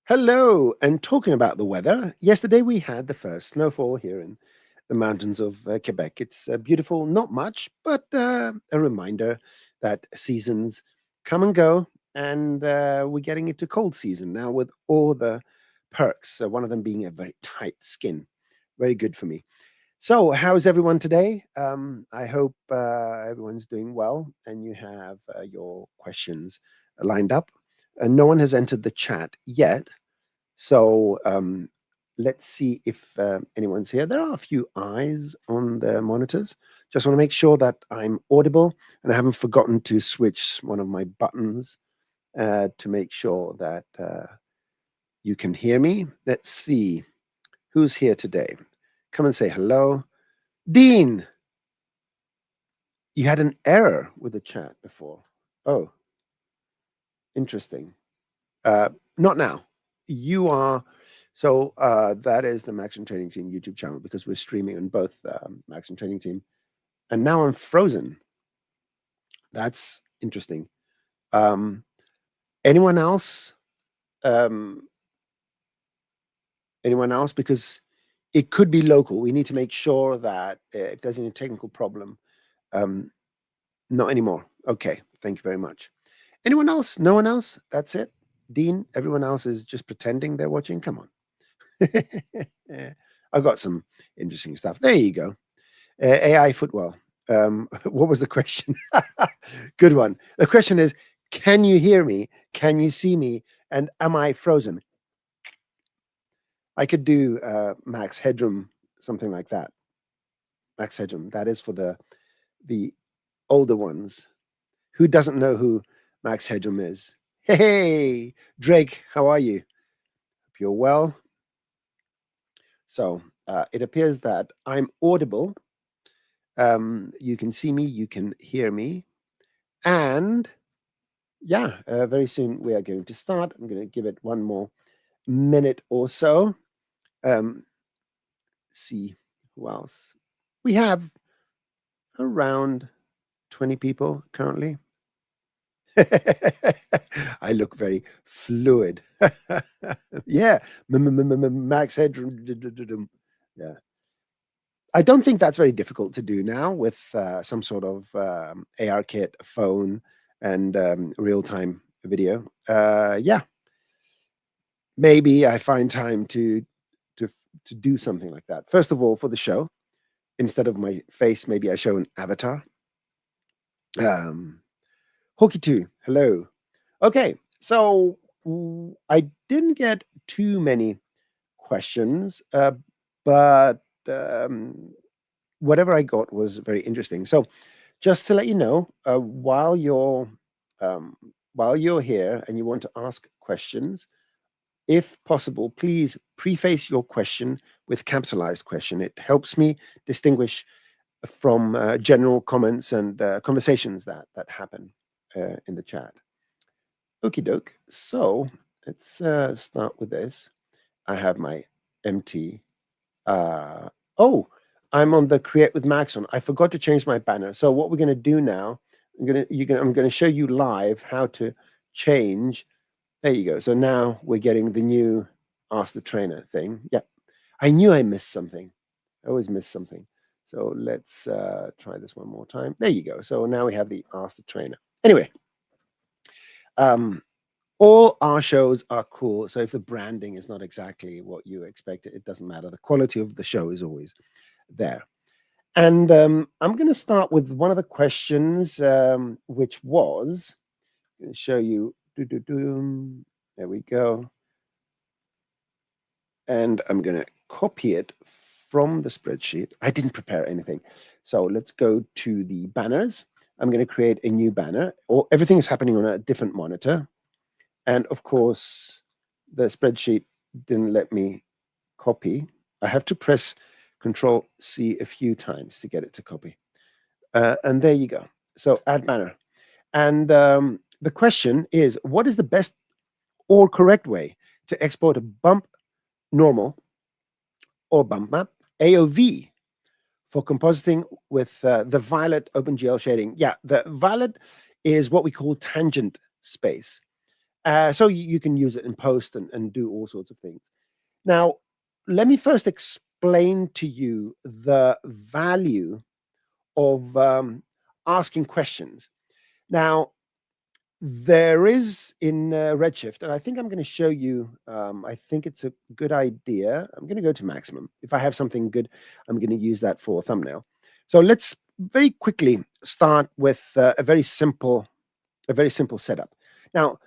Hello, and talking about the weather, yesterday we had the first snowfall here in the mountains of Quebec. It's beautiful, not much, but a reminder that seasons come and go, and we're getting into cold season now with all the perks. One of them being a very tight skin. Very good for me. So, how's everyone today? I hope everyone's doing well and you have your questions lined up. No one has entered the chat yet. So let's see if anyone's here. There are a few eyes on the monitors. Just want to make sure that I'm audible and I haven't forgotten to switch one of my buttons to make sure that you can hear me. Let's see who's here today. Come and say hello. Dean, you had an error with the chat before. Oh, interesting. Not now. You are that is the Maxon Training Team YouTube channel because we're streaming on both Maxon Training Team, and now I'm frozen. That's interesting. Um, anyone else? Um, anyone else? Because it could be local. We need to make sure that if there's any technical problem, um, not anymore. Okay, thank you very much. Anyone else? No one else? That's it. Dean, everyone else is just pretending they're watching. Come on. I've got some interesting stuff. There you go. AI footwell. What was the question? Good one. The question is, can you hear me? Can you see me? And am I frozen? I could do max headroom, something like that. Max headroom. That is for the older ones. Who doesn't know who Max Headroom is? Hey, Drake, how are you? Hope you're well. So it appears that I'm audible. You can see me, you can hear me. And yeah, very soon we are going to start. I'm going to give it one more minute or so. See who else. We have around 20 people currently. I look very fluid. Yeah, max headroom. Yeah. I don't think that's very difficult to do now with some sort of AR kit, phone, and real-time video. Yeah, maybe I find time to to do something like that. First of all, for the show, instead of my face, maybe I show an avatar. Hooky 2, hello. Okay, so I didn't get too many questions, but whatever I got was very interesting. So, just to let you know, um, while you're here and you want to ask questions, if possible, please preface your question with capitalized question. It helps me distinguish from general comments and conversations that happen in the chat. Okie doke. So let's start with this. I have my empty. Oh, I'm on the Create with Maxon. I forgot to change my banner. So what we're going to do now, I'm going to show you live how to change. There you go. So now we're getting the new Ask the Trainer thing. Yeah, I knew I missed something. I always miss something. So let's try this one more time. There you go. So now we have the Ask the Trainer. Anyway, all our shows are cool. So if the branding is not exactly what you expected, it doesn't matter. The quality of the show is always there. And I'm going to start with one of the questions, which was, I'm going to show you. There we go. And I'm going to copy it from the spreadsheet. I didn't prepare anything. So let's go to the banners. I'm going to create a new banner. Everything is happening on a different monitor. And of course, the spreadsheet didn't let me copy. I have to press Control C a few times to get it to copy. And there you go. So add banner. And the question is, what is the best or correct way to export a bump normal or bump map AOV for compositing with the violet OpenGL shading? Yeah, the violet is what we call tangent space. So you can use it in post and do all sorts of things. Now, let me first explain to you the value of asking questions. Now, there is in Redshift, and I think I'm going to show you. I think it's a good idea. I'm going to go to maximum. If I have something good, I'm going to use that for a thumbnail. So let's very quickly start with a very simple setup. Now,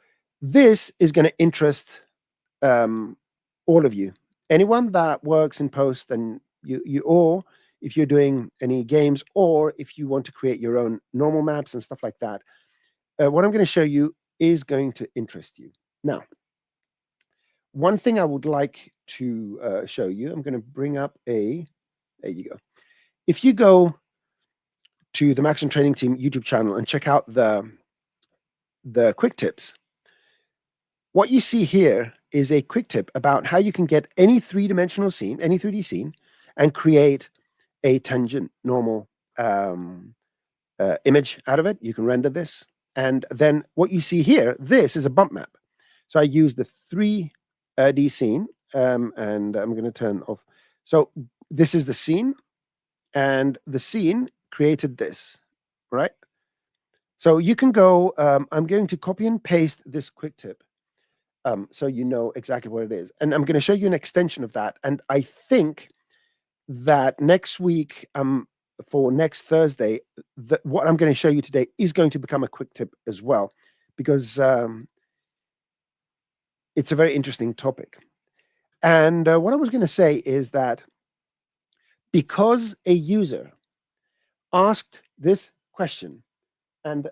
this is going to interest all of you. Anyone that works in post, and you or if you're doing any games, or if you want to create your own normal maps and stuff like that, what I'm going to show you is going to interest you. Now, one thing I would like to show you, I'm going to bring up there you go. If you go to the Maxon Training Team YouTube channel and check out the quick tips, what you see here is a quick tip about how you can get any three-dimensional scene, any 3D scene, and create a tangent normal image out of it. You can render this. And then what you see here, this is a bump map. So I use the 3D scene, and I'm going to turn off. So this is the scene, and the scene created this, right? So you can go, I'm going to copy and paste this quick tip so you know exactly what it is. And I'm going to show you an extension of that. And I think that next week, for next Thursday, what I'm going to show you today is going to become a quick tip as well, because it's a very interesting topic. And what I was going to say is that because a user asked this question, and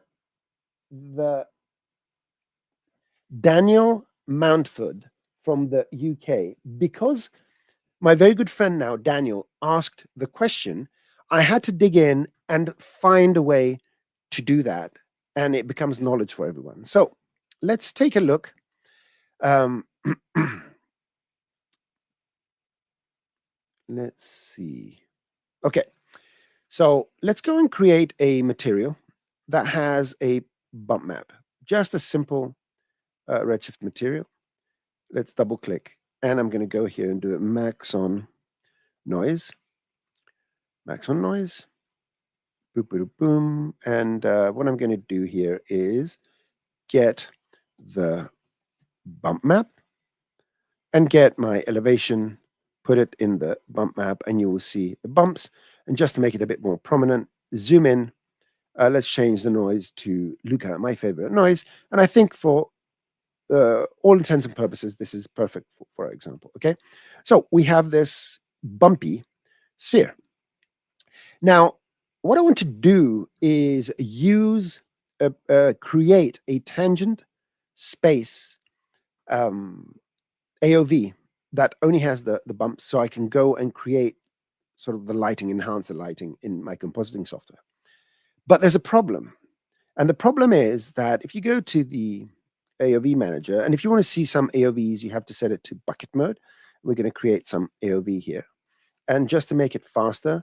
the Daniel Mountford from the UK, because my very good friend now, Daniel, asked the question, I had to dig in and find a way to do that. And it becomes knowledge for everyone. So let's take a look. Let's see. Okay. So let's go and create a material that has a bump map. Just a simple Redshift material. Let's double click. And I'm going to go here and do a Maxon noise. Maxon noise. Boop, boop, boom. And what I'm going to do here is get the bump map and get my elevation, put it in the bump map, and you will see the bumps. And just to make it a bit more prominent, zoom in. Let's change the noise to Luca, my favorite noise. And I think for all intents and purposes, this is perfect for example. Okay, so we have this bumpy sphere. Now, what I want to do is create a tangent space AOV that only has the bumps, so I can go and create sort of the lighting, enhance the lighting in my compositing software. But there's a problem. And the problem is that if you go to the AOV manager, and if you want to see some AOVs, you have to set it to bucket mode. We're going to create some AOV here. And just to make it faster,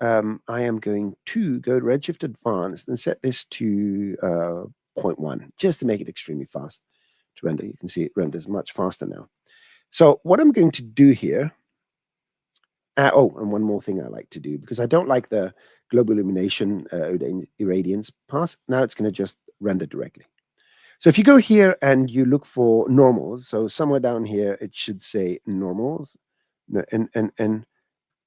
I am going to go to Redshift Advanced and set this to 0.1, just to make it extremely fast to render. You can see it renders much faster now. So what I'm going to do here, and one more thing I like to do, because I don't like the global illumination irradiance pass. Now it's going to just render directly. So if you go here and you look for normals, so somewhere down here, it should say normals, N,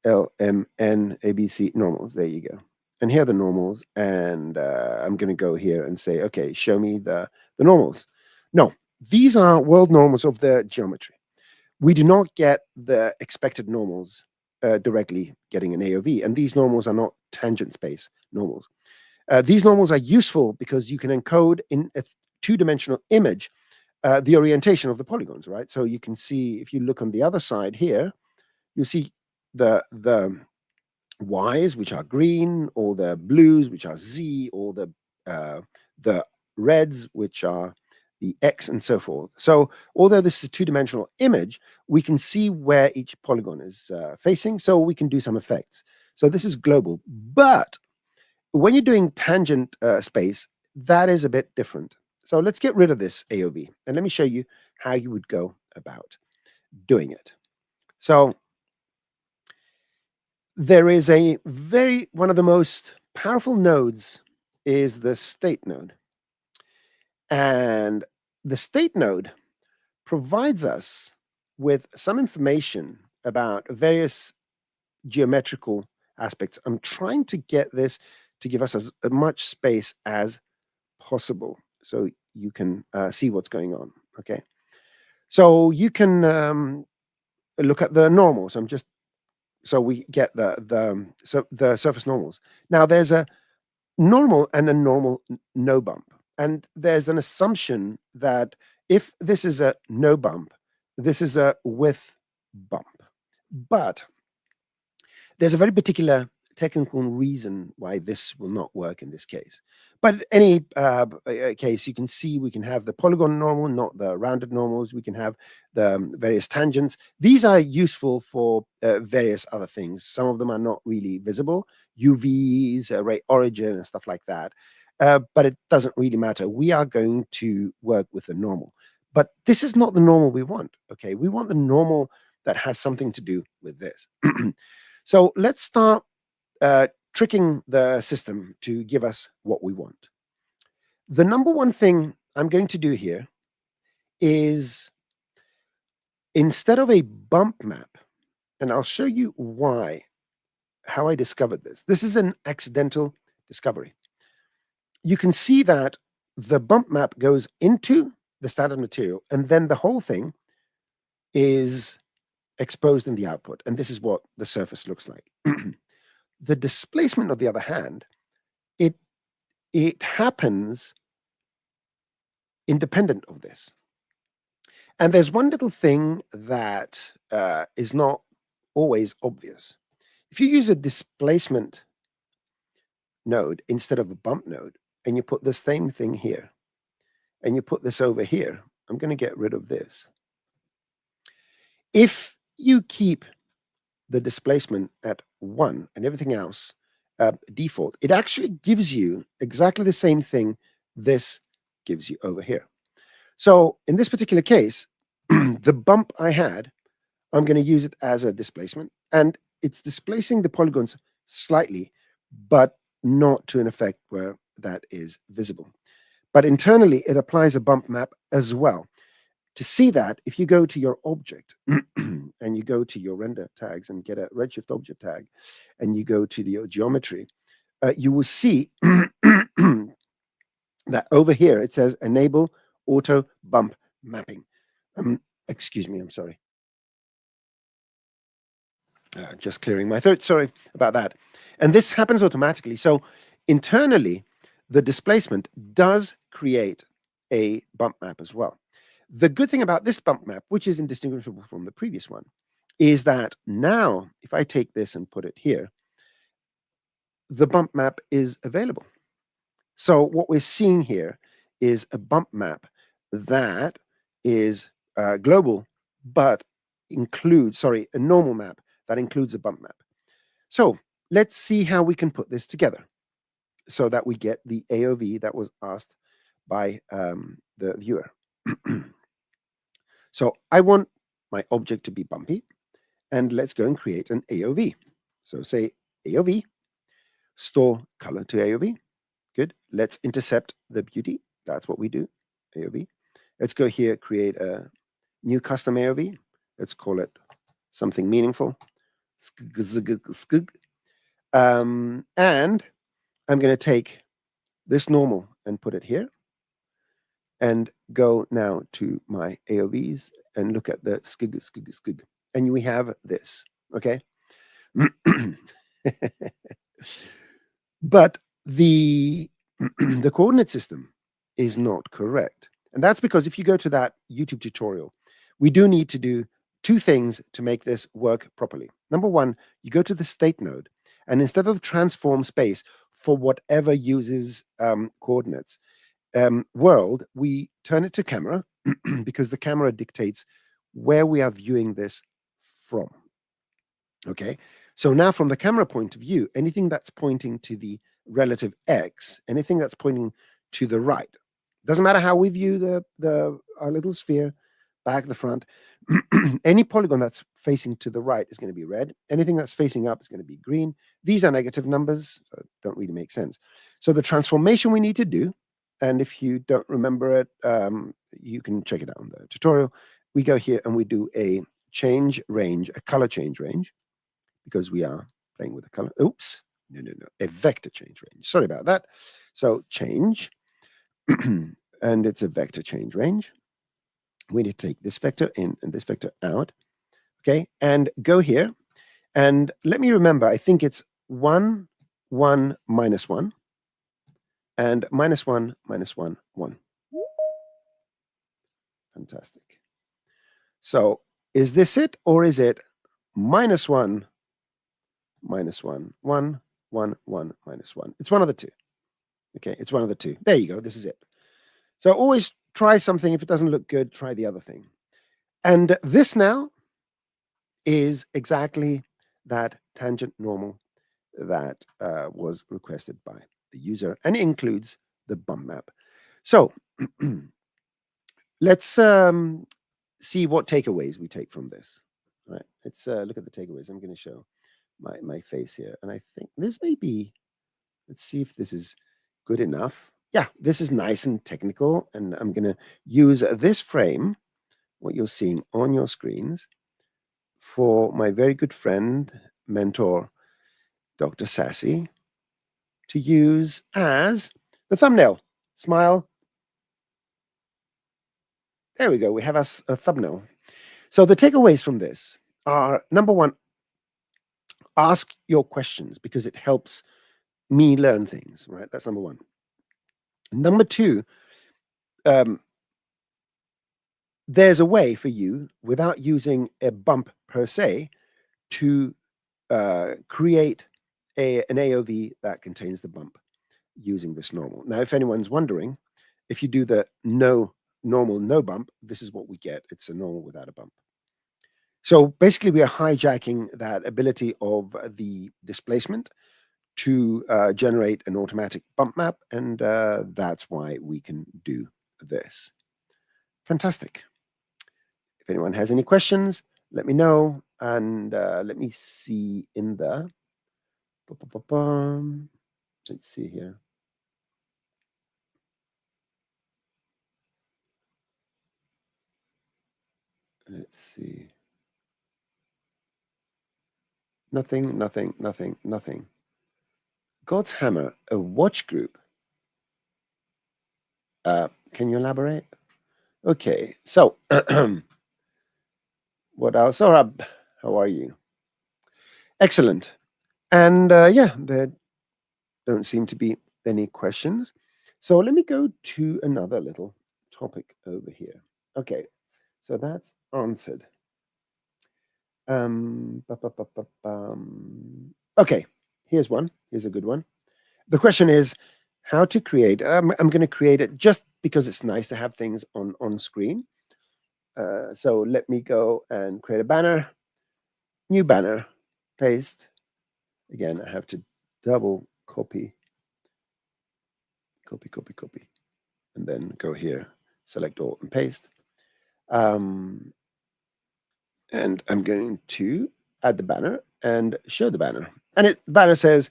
L, M, N, A, B, C, normals. There you go. And here are the normals. And I'm going to go here and say, okay, show me the normals. No, these are world normals of the geometry. We do not get the expected normals directly getting an AOV. And these normals are not tangent space normals. These normals are useful because you can encode in a two-dimensional image the orientation of the polygons, right? So you can see, if you look on the other side here, you see the Y's, which are green, or the blues, which are Z, or the reds, which are the X, and so forth. So although this is a two-dimensional image, we can see where each polygon is facing, so we can do some effects. So this is global. But when you're doing tangent space, that is a bit different. So let's get rid of this AOV, and let me show you how you would go about doing it. So there is one of the most powerful nodes is the state node. And the state node provides us with some information about various geometrical aspects. I'm trying to get this to give us as much space as possible so you can see what's going on. Okay. So you can look at the normals. So we get the surface normals. Now there's a normal and a normal no bump. And there's an assumption that if this is a no bump, this is a with bump. But there's a very particular technical reason why this will not work in this case. But any case, you can see we can have the polygon normal, not the rounded normals. We can have the various tangents. These are useful for various other things. Some of them are not really visible, UVs, ray origin, and stuff like that. But it doesn't really matter. We are going to work with the normal. But this is not the normal we want, okay? We want the normal that has something to do with this. So let's start tricking the system to give us what we want. The number one thing I'm going to do here is, instead of a bump map, and I'll show you how I discovered this. This is an accidental discovery. You can see that the bump map goes into the standard material, and then the whole thing is exposed in the output. And this is what the surface looks like. The displacement, on the other hand, it happens independent of this. And there's one little thing that is not always obvious. If you use a displacement node instead of a bump node, and you put the same thing here, and you put this over here, I'm going to get rid of this. If you keep the displacement at 1 and everything else default, it actually gives you exactly the same thing this gives you over here. So in this particular case, the bump I had, I'm going to use it as a displacement, and it's displacing the polygons slightly, but not to an effect where that is visible. But internally, it applies a bump map as well. To see that, if you go to your object and you go to your render tags and get a redshift object tag, and you go to your geometry, you will see that over here it says enable auto bump mapping. Excuse me, I'm sorry. Just clearing my throat. Sorry about that. And this happens automatically. So internally, the displacement does create a bump map as well. The good thing about this bump map, which is indistinguishable from the previous one, is that now if I take this and put it here, the bump map is available. So what we're seeing here is a bump map that is global, but includes, sorry, a normal map that includes a bump map. So let's see how we can put this together so that we get the AOV that was asked by the viewer. So I want my object to be bumpy, and let's go and create an AOV. So say AOV, store color to AOV. Good. Let's intercept the beauty. That's what we do, AOV. Let's go here, create a new custom AOV. Let's call it something meaningful. And I'm going to take this normal and put it here, and go now to my AOVs and look at the skug. And we have this, okay? But the the coordinate system is not correct. And that's because if you go to that YouTube tutorial, we do need to do two things to make this work properly. Number one, you go to the state node, and instead of transform space for whatever uses coordinates, world, we turn it to camera because the camera dictates where we are viewing this from. Okay, so now from the camera point of view, anything that's pointing to the relative X, anything that's pointing to the right, Doesn't matter how we view our little sphere, back, the front. Any polygon that's facing to the right is going to be red. Anything that's facing up is going to be green. These are negative numbers, so don't really make sense. So the transformation we need to do, and if you don't remember it, you can check it out on the tutorial. We go here and we do a change range, a color change range, because we are playing with the color. Oops, no, a vector change range. Sorry about that. So change, and it's a vector change range. We need to take this vector in and this vector out. Okay, and go here. And let me remember, I think it's 1, 1, minus 1, and minus 1, minus 1, 1. Fantastic. So is this it, or is it minus 1, minus 1, 1, 1, 1, minus 1? It's one of the two. Okay, it's one of the two. There you go. This is it. So always try something. If it doesn't look good, try the other thing. And this now is exactly that tangent normal that was requested by the user, and it includes the bump map. So let's see what takeaways we take from this. All right, let's look at the takeaways. I'm going to show my face here, and I think this may be, let's see if this is good enough. Yeah, this is nice and technical, and I'm going to use this frame, what you're seeing on your screens, for my very good friend, mentor, Dr. Sassy, to use as the thumbnail. Smile. There we go. We have us a thumbnail. So the takeaways from this are, number one, ask your questions because it helps me learn things, right? That's number one. Number two, there's a way for you, without using a bump per se, to create an AOV that contains the bump using this normal. Now, if anyone's wondering, if you do the normal, no bump, this is what we get. It's a normal without a bump. So basically, we are hijacking that ability of the displacement to generate an automatic bump map, and that's why we can do this. Fantastic. If anyone has any questions, let me know, and let me see in the... Let's see here. Let's see. Nothing. God's Hammer, a watch group. Can you elaborate? Okay, so what else? Sorab, how are you? Excellent. And yeah, there don't seem to be any questions. So let me go to another little topic over here. Okay, so that's answered. Okay, here's one. Here's a good one. The question is how to create. I'm going to create it just because it's nice to have things on screen. So let me go and create a banner. New banner. Paste. Again, I have to double copy. And then go here, select all and paste. And I'm going to add the banner and show the banner. And the banner says,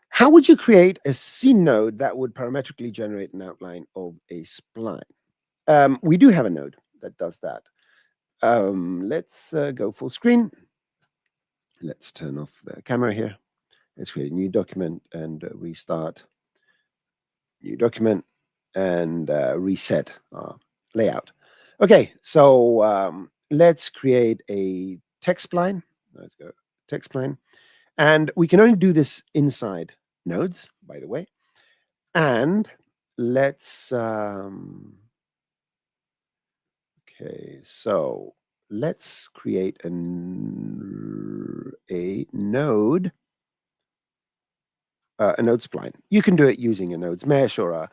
how would you create a scene node that would parametrically generate an outline of a spline? We do have a node that does that. Let's go full screen. Let's turn off the camera here. Let's create a new document and restart. New document and reset our layout. Okay, so let's create a text spline. Let's go text spline. And we can only do this inside nodes, by the way. And let's, okay, so let's create a node spline. You can do it using a nodes mesh or a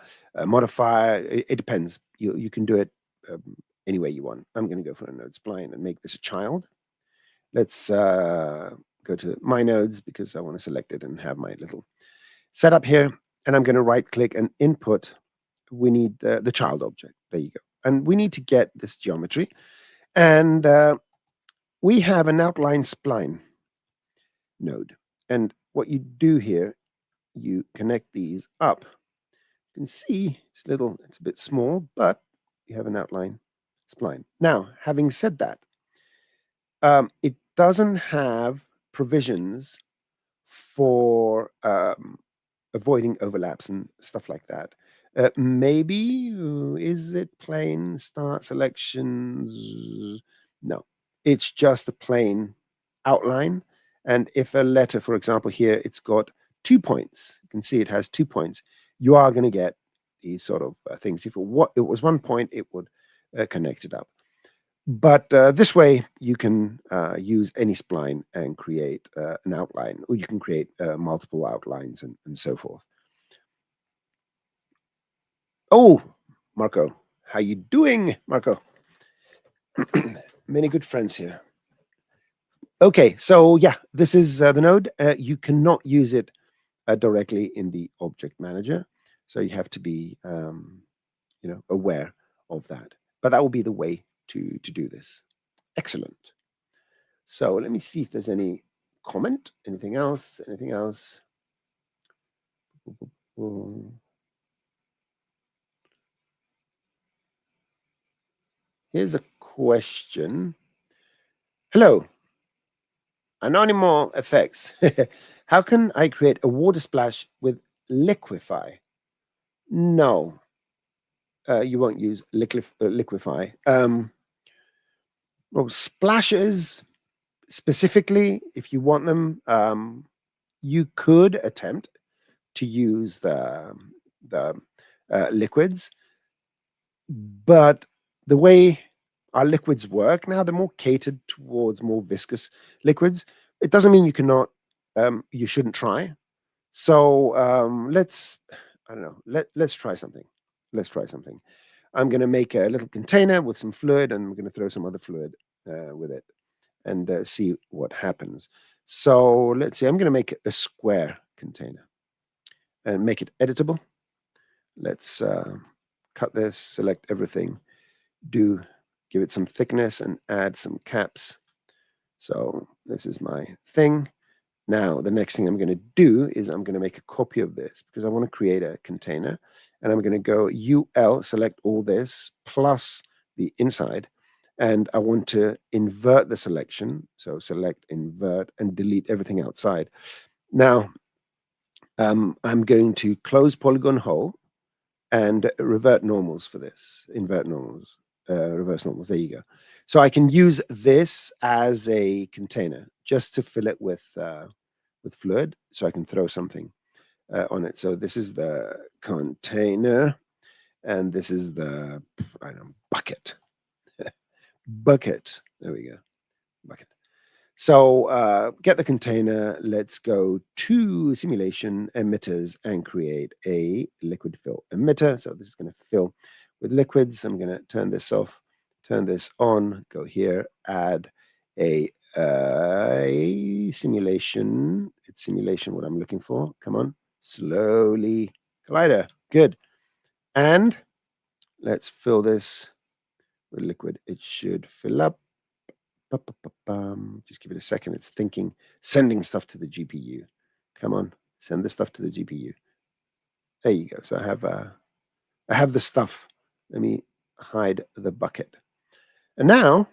modifier. It depends. You can do it any way you want. I'm going to go for a node spline and make this a child. Let's go to my nodes because I want to select it and have my little setup here. And I'm going to right click and input we need the child object. There you go. And we need to get this geometry. And we have an outline spline node. And what you do here, you connect these up. You can see it's a bit small, but you have an outline spline. Now, having said that, it doesn't have provisions for avoiding overlaps and stuff like that. Maybe, is it plain start selections? No, it's just a plain outline. And if a letter, for example, here, it's got 2 points, you can see it has 2 points, you are going to get these sort of things. If it was 1 point, it would connect it up. But this way, you can use any spline and create an outline, or you can create multiple outlines and so forth. Oh, Marco, how you doing, Marco? Many good friends here. Okay, so yeah, this is the node. You cannot use it directly in the object manager, so you have to be, aware of that. But that will be the way to do this. Excellent. So let me see if there's any comment. Anything else? Anything else? Here's a question. Hello, Anonymous Effects. How can I create a water splash with Liquify? No, you won't use Liquify. Well, splashes specifically, if you want them, you could attempt to use the liquids, but the way our liquids work now, they're more catered towards more viscous liquids. It doesn't mean you cannot, you shouldn't try. So let's try something. Let's try something. I'm going to make a little container with some fluid, and I'm going to throw some other fluid with it and see what happens. So let's see, I'm going to make a square container and make it editable. Let's cut this, select everything, give it some thickness and add some caps. So this is my thing. Now, the next thing I'm going to do is I'm going to make a copy of this because I want to create a container, and I'm going to go UL, select all this plus the inside, and I want to invert the selection. So select, invert, and delete everything outside. Now, I'm going to close polygon hole and revert normals for this, invert normals, reverse normals. There you go. So I can use this as a container just to fill it with fluid, so I can throw something on it. So this is the container, and this is the bucket. Bucket. There we go. Bucket. So get the container. Let's go to simulation emitters and create a liquid fill emitter. So this is going to fill with liquids. I'm going to turn this off, turn this on, go here, add a simulation. It's simulation what I'm looking for. Come on, slowly. Collider. Good. And let's fill this with liquid. It should fill up. Just give it a second. It's thinking, sending stuff to the GPU. Come on, send the stuff to the GPU. There you go. So I have the stuff. Let me hide the bucket. And now,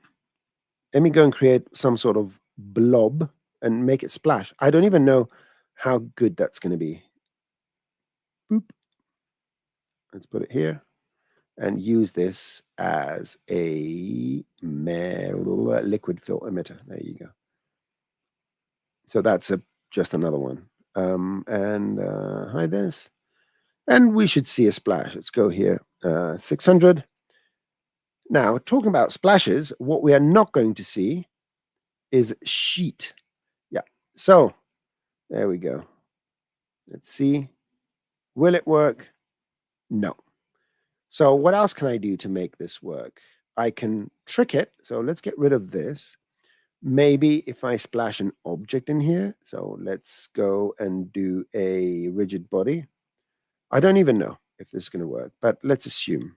let me go and create some sort of blob and make it splash. I don't even know how good that's going to be. Boop. Let's put it here and use this as a liquid fill emitter. There you go. So that's just another one. And hide this. And we should see a splash. Let's go here, 600. Now, talking about splashes, what we are not going to see is sheet. Yeah, so there we go. Let's see. Will it work? No. So what else can I do to make this work? I can trick it. So let's get rid of this. Maybe if I splash an object in here. So let's go and do a rigid body. I don't even know. if this is going to work, but let's assume.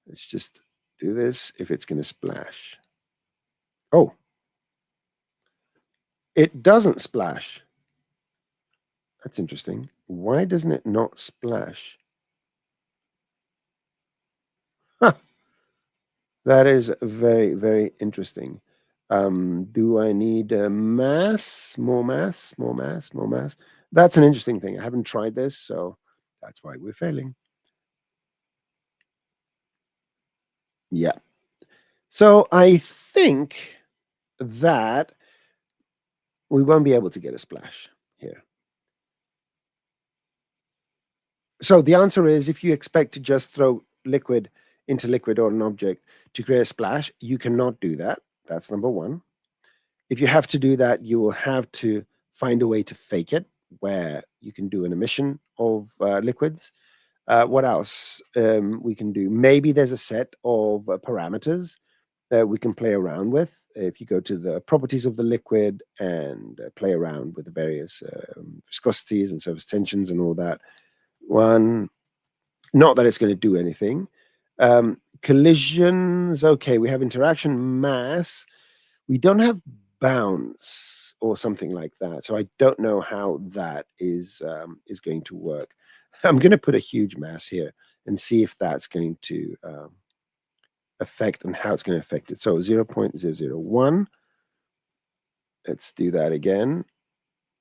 Let's just do this if it's going to splash. Oh, it doesn't splash. That's interesting. Why doesn't it not splash? Huh, that is very, very interesting. Do I need mass? More mass? More mass? More mass? That's an interesting thing. I haven't tried this, so that's why we're failing. Yeah. So I think that we won't be able to get a splash here. So the answer is if you expect to just throw liquid into liquid on an object to create a splash, you cannot do that. That's number one. If you have to do that, you will have to find a way to fake it where you can do an emission of liquids. What else we can do? Maybe there's a set of parameters that we can play around with. If you go to the properties of the liquid and play around with the various viscosities and surface tensions and all that, one, not that it's going to do anything. Collisions, okay, we have interaction mass. We don't have bounce or something like that. So I don't know how that is going to work. I'm going to put a huge mass here and see if that's going to affect and how it's going to affect it. So 0.001. Let's do that again.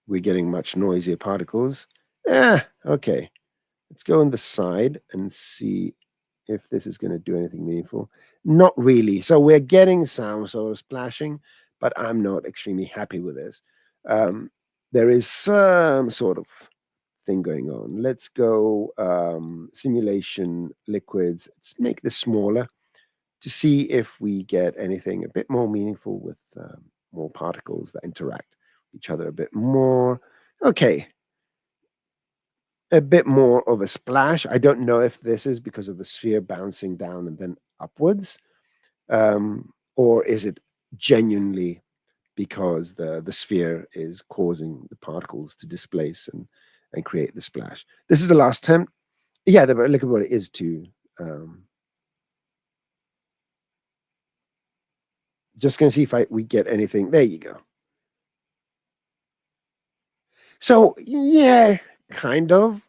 We're getting much noisier particles. Okay. Let's go on the side and see if this is going to do anything meaningful. Not really. So we're getting some sort of splashing, but I'm not extremely happy with this. There is some sort of thing going on. Let's go simulation liquids. Let's make this smaller to see if we get anything a bit more meaningful with more particles that interact with each other a bit more. Okay, a bit more of a splash. I don't know if this is because of the sphere bouncing down and then upwards, or is it genuinely because the sphere is causing the particles to displace and create the splash. This is the last attempt. Yeah, the liquid body is too. Just gonna see if we get anything. There you go. So yeah, kind of.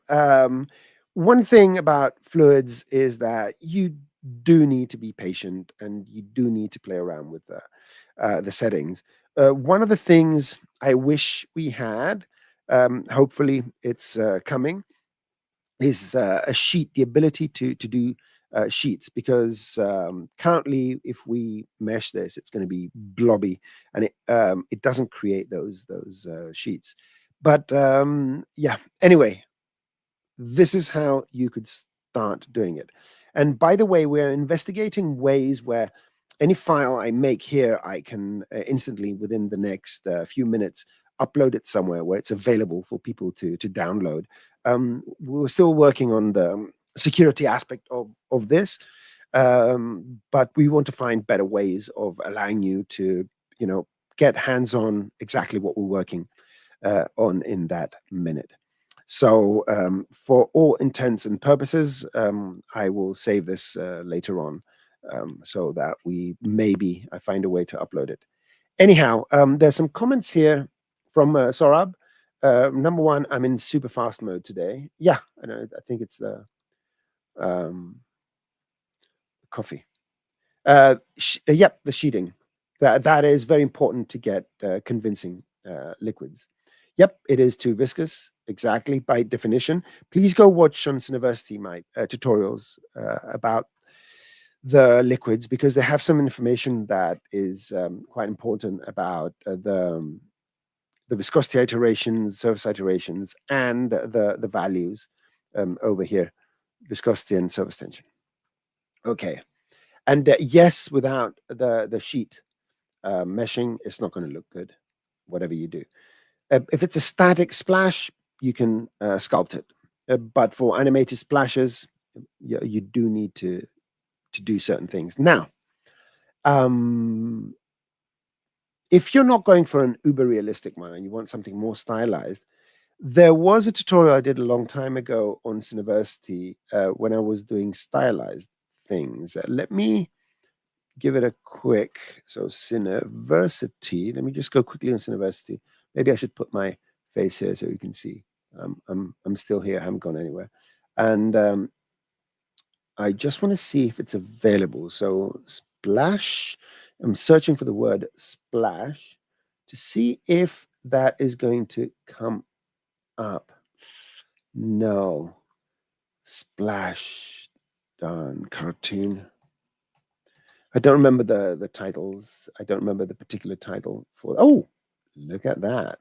One thing about fluids is that you do need to be patient and you do need to play around with the settings. One of the things I wish we had, hopefully it's coming, is a sheet, the ability to do sheets, because currently if we mesh this, it's going to be blobby and it doesn't create those sheets. But yeah, anyway, this is how you could start doing it. And by the way, we're investigating ways where any file I make here, I can instantly, within the next few minutes, upload it somewhere where it's available for people to download. We're still working on the security aspect of this, but we want to find better ways of allowing you to, get hands on exactly what we're working on in that minute. So for all intents and purposes, I will save this later on so that I find a way to upload it. Anyhow, there's some comments here from Sorab. Number one, I'm in super fast mode today. Yeah, I know. I think it's the um, coffee. Yep, the sheeting. That is very important to get convincing liquids. Yep, it is too viscous. Exactly, by definition. Please go watch on University my tutorials about the liquids, because they have some information that is quite important about the viscosity iterations, surface iterations, and the values over here, viscosity and surface tension. Okay, and yes, without the sheet meshing, it's not going to look good, whatever you do. If it's a static splash, you can sculpt it, but for animated splashes, you do need to do certain things. Now, if you're not going for an uber realistic one and you want something more stylized, There was a tutorial I did a long time ago on Cineversity when I was doing stylized things. Let me give it a quick, so Cineversity. Let me just go quickly on Cineversity. Maybe I should put my face here so you can see. I'm still here. I haven't gone anywhere. And I just want to see if it's available. So splash. I'm searching for the word splash to see if that is going to come up. No. Splash. Darn cartoon. I don't remember the titles. I don't remember the particular title for. Oh, look at that!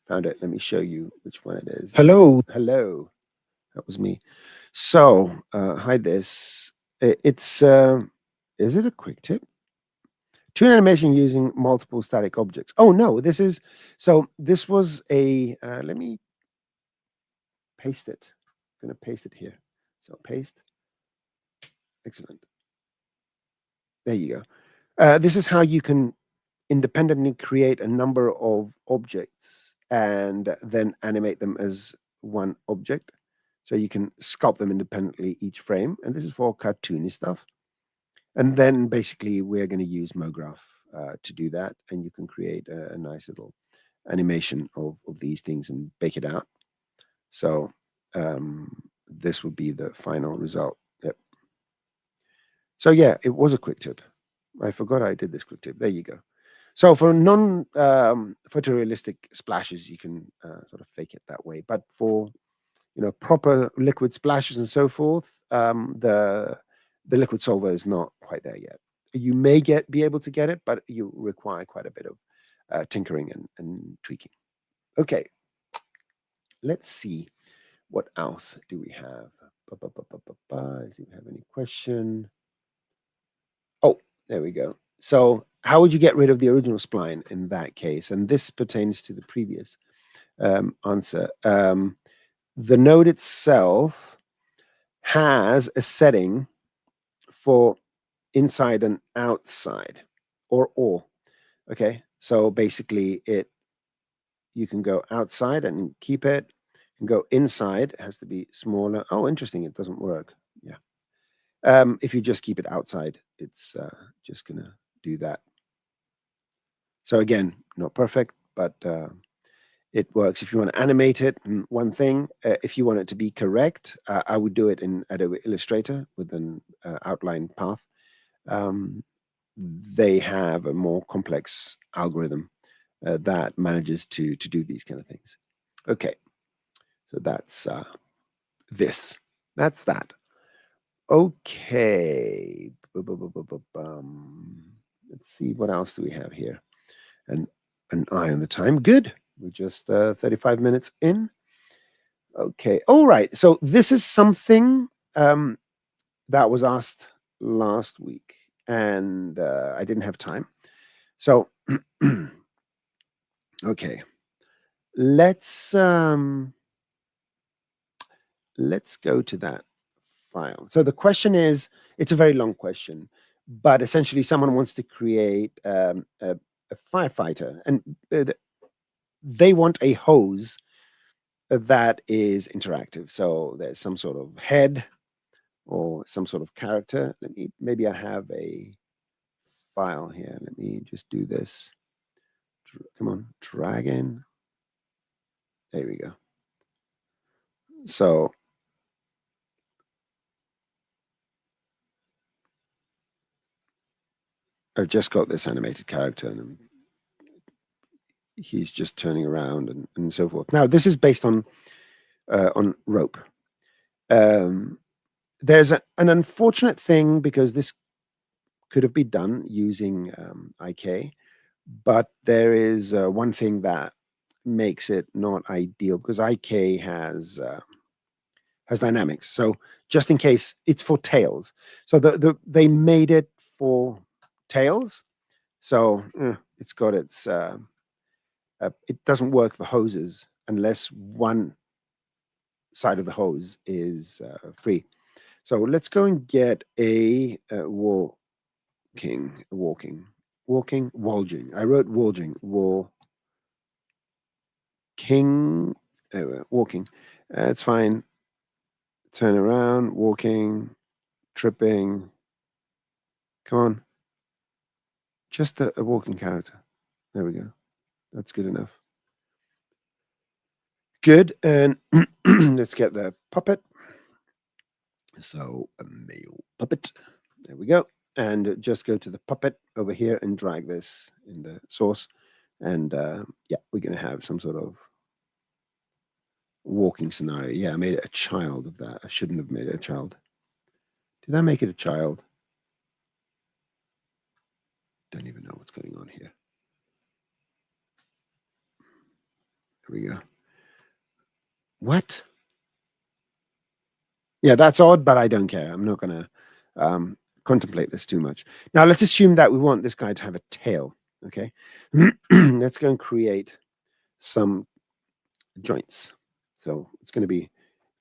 Found it. Let me show you which one it is. Hello, hello. That was me. So hide this. It's is it a quick tip? Tune animation using multiple static objects. Oh no, this is so. This was a. Let me paste it. I'm gonna paste it here. So paste. Excellent. There you go. This is how you can independently create a number of objects and then animate them as one object. So you can sculpt them independently each frame. And this is for cartoony stuff. And then basically we're going to use MoGraph to do that. And you can create a nice little animation of these things and bake it out. So this would be the final result. Yep. So yeah, it was a quick tip. I forgot I did this quick tip. There you go. So for non-photorealistic splashes, you can sort of fake it that way. But for proper liquid splashes and so forth, the liquid solver is not quite there yet. You may be able to get it, but you require quite a bit of tinkering and tweaking. Okay, let's see what else do we have. See if we have any question. Oh, there we go. So how would you get rid of the original spline in that case? And this pertains to the previous answer. The node itself has a setting for inside and outside, or. Okay, so basically you can go outside and keep it. You can go inside. It has to be smaller. Oh, interesting. It doesn't work. Yeah. If you just keep it outside, it's just gonna do that. So again, not perfect, but it works. If you want to animate it, one thing. If you want it to be correct, I would do it in Adobe Illustrator with an outline path. They have a more complex algorithm that manages to do these kind of things. Okay, so that's this. That's that. Okay. Let's see, what else do we have here? And an eye on the time. Good. We're just 35 minutes in. Okay. All right. So this is something that was asked last week, and I didn't have time. So, okay. Let's go to that file. So the question is, it's a very long question, but essentially someone wants to create a firefighter, and they want a hose that is interactive. So there's some sort of head or some sort of character. Maybe I have a file here. Let me just do this. Come on, dragon. There we go. So I've just got this animated character, and he's just turning around and so forth. Now this is based on rope. There's an unfortunate thing because this could have been done using IK, but there is one thing that makes it not ideal because IK has dynamics. So just in case, it's for tails. So they made it for tails. So it's got its. It doesn't work for hoses unless one side of the hose is free. So let's go and get a walking. I wrote walging. King, walking. It's fine. Turn around, walking, tripping. Come on. Just a walking character. There we go. That's good enough. Good. And let's get the puppet. So a male puppet. There we go. And just go to the puppet over here and drag this in the source. And yeah, we're going to have some sort of walking scenario. Yeah, I made it a child of that. I shouldn't have made it a child. Did I make it a child? Don't even know what's going on here. There we go. What? Yeah, that's odd, but I don't care. I'm not going to contemplate this too much. Now, let's assume that we want this guy to have a tail, okay? Let's go and create some joints. So it's going to be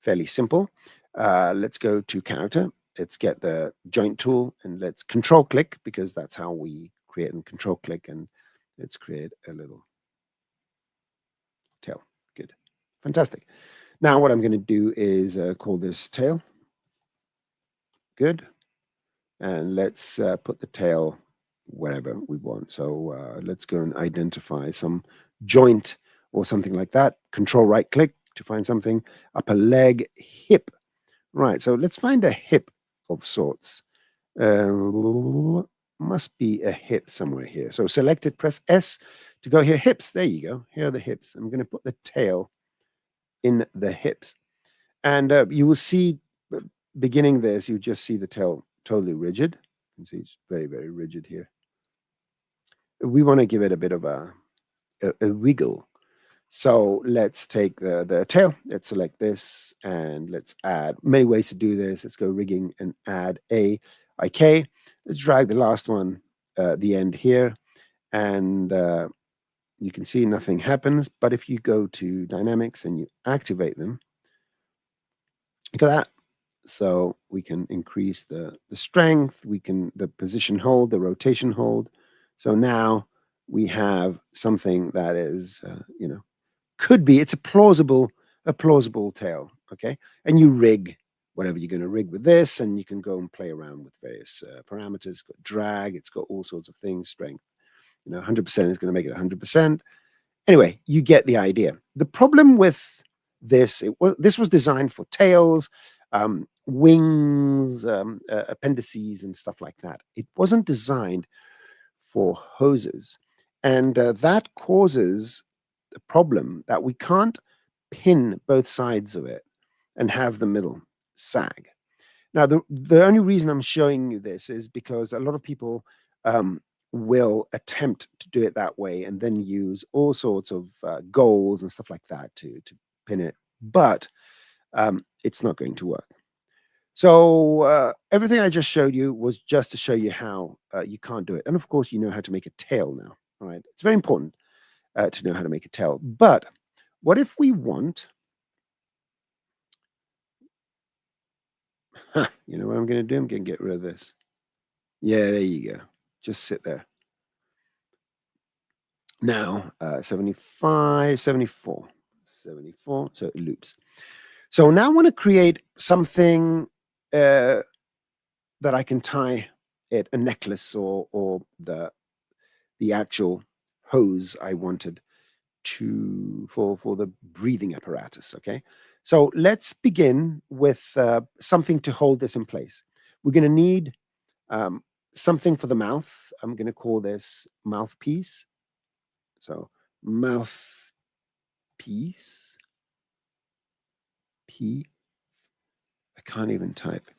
fairly simple. Let's go to character. Let's get the joint tool and let's control click because that's how we create and control click. And let's create a little tail. Good. Fantastic. Now what I'm going to do is call this tail. Good. And let's put the tail wherever we want. So let's go and identify some joint or something like that. Control right click to find something. Upper leg, hip. Right, so let's find a hip of sorts. Must be a hip somewhere here. So select it, press S to go here. Hips, there you go. Here are the hips. I'm going to put the tail in the hips. And you will see, beginning this, you just see the tail totally rigid. You can see it's very, very rigid here. We want to give it a bit of a wiggle. So let's take the tail. Let's select this and let's add many ways to do this. Let's go rigging and add a IK. Let's drag the last one, the end here. And you can see nothing happens. But if you go to dynamics and you activate them, look at that. So we can increase the strength, the position hold, the rotation hold. So now we have something that is, could be, it's a plausible tail, okay? And you rig whatever you're going to rig with this, and you can go and play around with various parameters. It's got drag, it's got all sorts of things, strength. 100% is going to make it 100%. Anyway, you get the idea. The problem with this, this was designed for tails, wings, appendices, and stuff like that. It wasn't designed for hoses, and that causes the problem that we can't pin both sides of it and have the middle sag. Now, the only reason I'm showing you this is because a lot of people will attempt to do it that way and then use all sorts of goals and stuff like that to pin it, but it's not going to work. So everything I just showed you was just to show you how you can't do it. And of course, you know how to make a tail now. All right. It's very important to know how to make a tail. But what if we want, you know what I'm going to do? I'm going to get rid of this. Yeah, there you go. Just sit there. Now, 75, 74, 74. So it loops. So now I want to create something that I can tie it, a necklace or the actual hose I wanted for the breathing apparatus. Okay, so let's begin with something to hold this in place. We're going to need something for the mouth. I'm going to call this mouthpiece. So mouthpiece. P. I can't even type.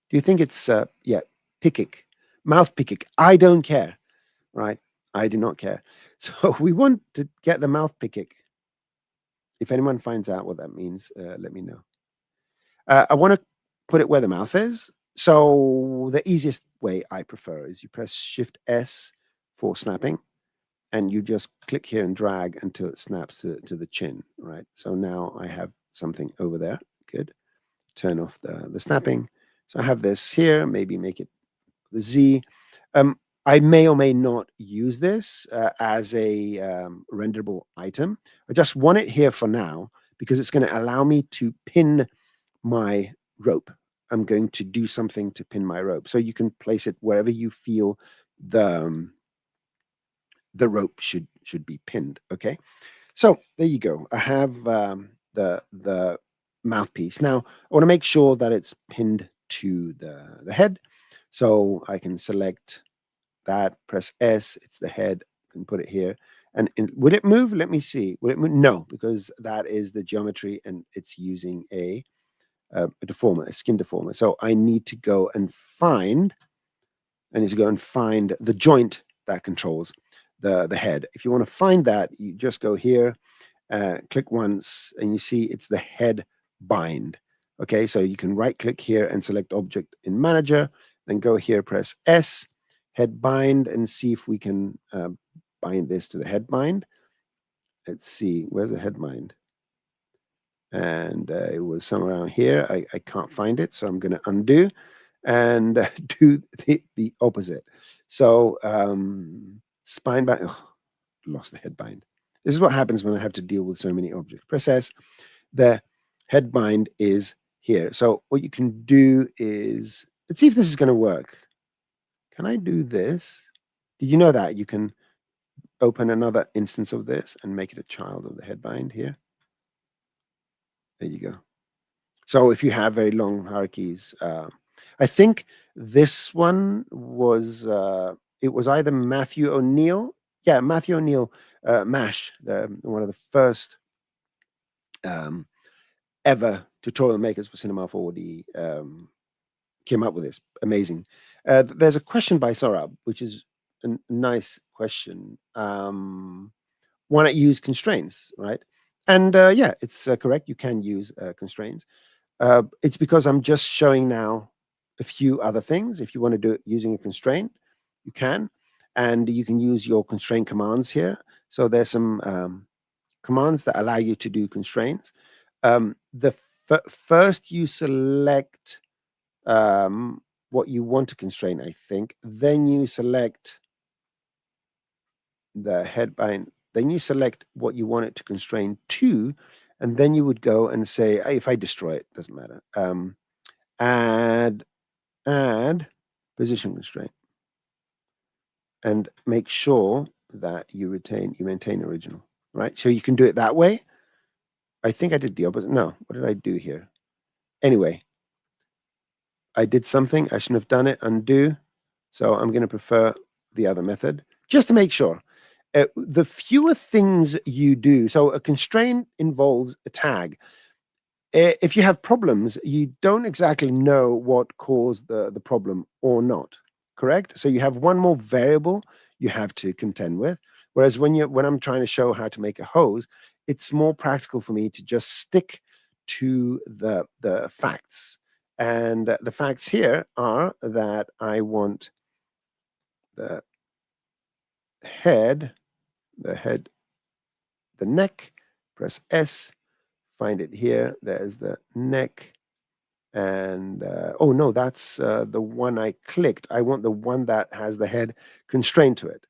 Do you think it's yeah, pickic, mouth pickic? I don't care, right? I do not care. So we want to get the mouth pickic. If anyone finds out what that means, let me know. I want to put it where the mouth is. So the easiest way I prefer is you press Shift S for snapping, and you just click here and drag until it snaps to the chin, right? So now I have something over there. Good. Turn off the snapping. So I have this here, maybe make it the Z. I may or may not use this as a renderable item. I just want it here for now because it's going to allow me to pin my rope. I'm going to do something to pin my rope. So you can place it wherever you feel the rope should be pinned. Okay. So there you go. I have the mouthpiece. Now I want to make sure that it's pinned to the head. So I can select that, press S, it's the head, and put it here. And would it move? Let me see. Would it move? No, because that is the geometry and it's using a deformer, a skin deformer. So I need to go and find the joint that controls the head. If you want to find that, you just go here, click once, and you see it's the head bind. Okay, so you can right click here and select object in manager, then go here, press S, head bind, and see if we can bind this to the head bind. Let's see, where's the head bind? And it was somewhere around here. I can't find it, so I'm going to undo and do the opposite. So spine bind, oh, lost the head bind. This is what happens when I have to deal with so many objects. Press S, the head bind is here. So what you can do is, let's see if this is going to work. Can I do this? Did you know that you can open another instance of this and make it a child of the head bind here? There you go. So if you have very long hierarchies, I think this one was, it was either Matthew O'Neill. Yeah, Matthew O'Neill, MASH, one of the first ever tutorial makers for Cinema 4D, came up with this. Amazing. There's a question by Sorab, which is a nice question. Why not use constraints, right? And yeah, it's correct. You can use constraints. It's because I'm just showing now a few other things. If you want to do it using a constraint, you can. And you can use your constraint commands here. So there's some commands that allow you to do constraints. The first you select what you want to constrain, I think. Then you select the head bind. Then you select what you want it to constrain to, and then you would go and say, if I destroy it, doesn't matter. Add position constraint, and make sure that you maintain original, right? So you can do it that way. I think I did the opposite. No, what did I do here? Anyway, I did something. I shouldn't have done it. Undo. So I'm going to prefer the other method just to make sure. The fewer things you do, so a constraint involves a tag. If you have problems, you don't exactly know what caused the problem or not, correct? So you have one more variable you have to contend with. Whereas when I'm trying to show how to make a hose, it's more practical for me to just stick to the facts. And the facts here are that I want the head, the neck, press S, find it here. There's the neck. And oh no, that's the one I clicked. I want the one that has the head constrained to it.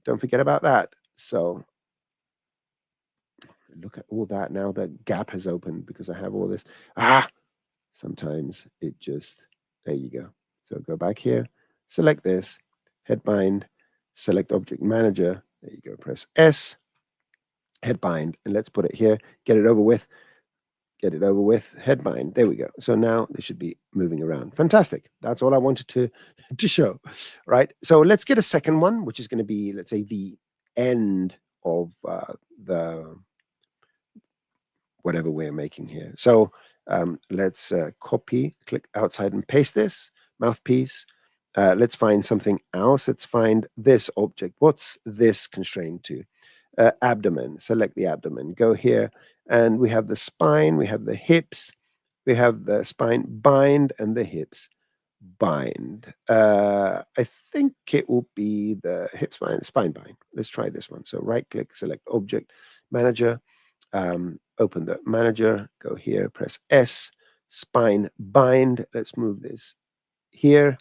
Don't forget about that. So look at all that now. The gap has opened because I have all this. Sometimes it just, there you go. So go back here, select this, head bind, select object manager. There you go, press S, head bind, and let's put it here, get it over with, head bind. There we go. So now they should be moving around. Fantastic. That's all I wanted to show, right? So let's get a second one, which is going to be, let's say, the end of the whatever we're making here. So let's copy, click outside and paste this, mouthpiece. Let's find something else. Let's find this object. What's this constrained to? Abdomen. Select the abdomen. Go here, and we have the spine, we have the hips, we have the spine bind, and the hips bind. I think it will be the hip spine bind. Let's try this one. So right click, select object manager, open the manager, go here, press S, spine bind. Let's move this here.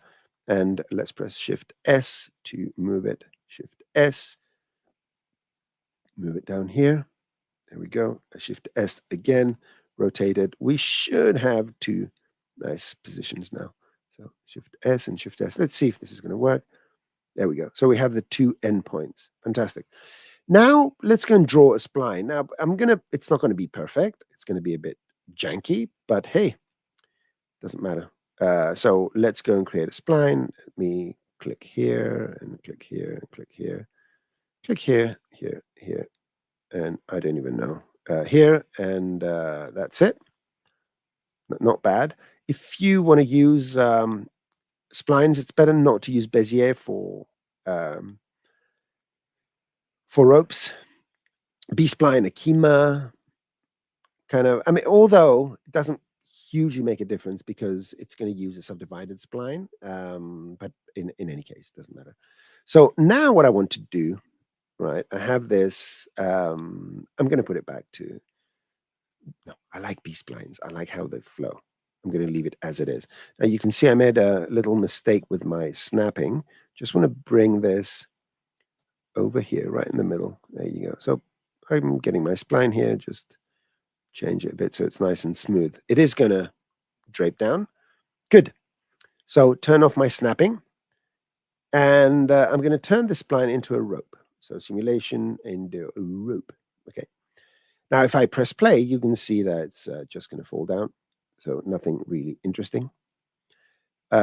And let's press Shift S to move it. Shift S, move it down here. There we go. Shift S again, rotate it. We should have two nice positions now. So Shift S and Shift S. Let's see if this is going to work. There we go. So we have the two endpoints. Fantastic. Now let's go and draw a spline. Now it's not going to be perfect. It's going to be a bit janky, but hey, doesn't matter. So let's go and create a spline. Let me click here and click here and click here. Click here, here, here, and I don't even know. Here, and that's it. Not bad. If you want to use splines, it's better not to use Bezier for ropes. B-spline, Akima, kind of. I mean, although it doesn't hugely make a difference because it's going to use a subdivided spline. But in any case, it doesn't matter. So now what I want to do, right? I have this. I'm going to put it back to. No, I like B-splines. I like how they flow. I'm going to leave it as it is. Now you can see I made a little mistake with my snapping. Just want to bring this over here, right in the middle. There you go. So I'm getting my spline here. Just change it a bit so it's nice and smooth. It is going to drape down. Good. So turn off my snapping. And I'm going to turn the spline into a rope. So simulation into a rope. Okay. Now, if I press play, you can see that it's just going to fall down. So nothing really interesting.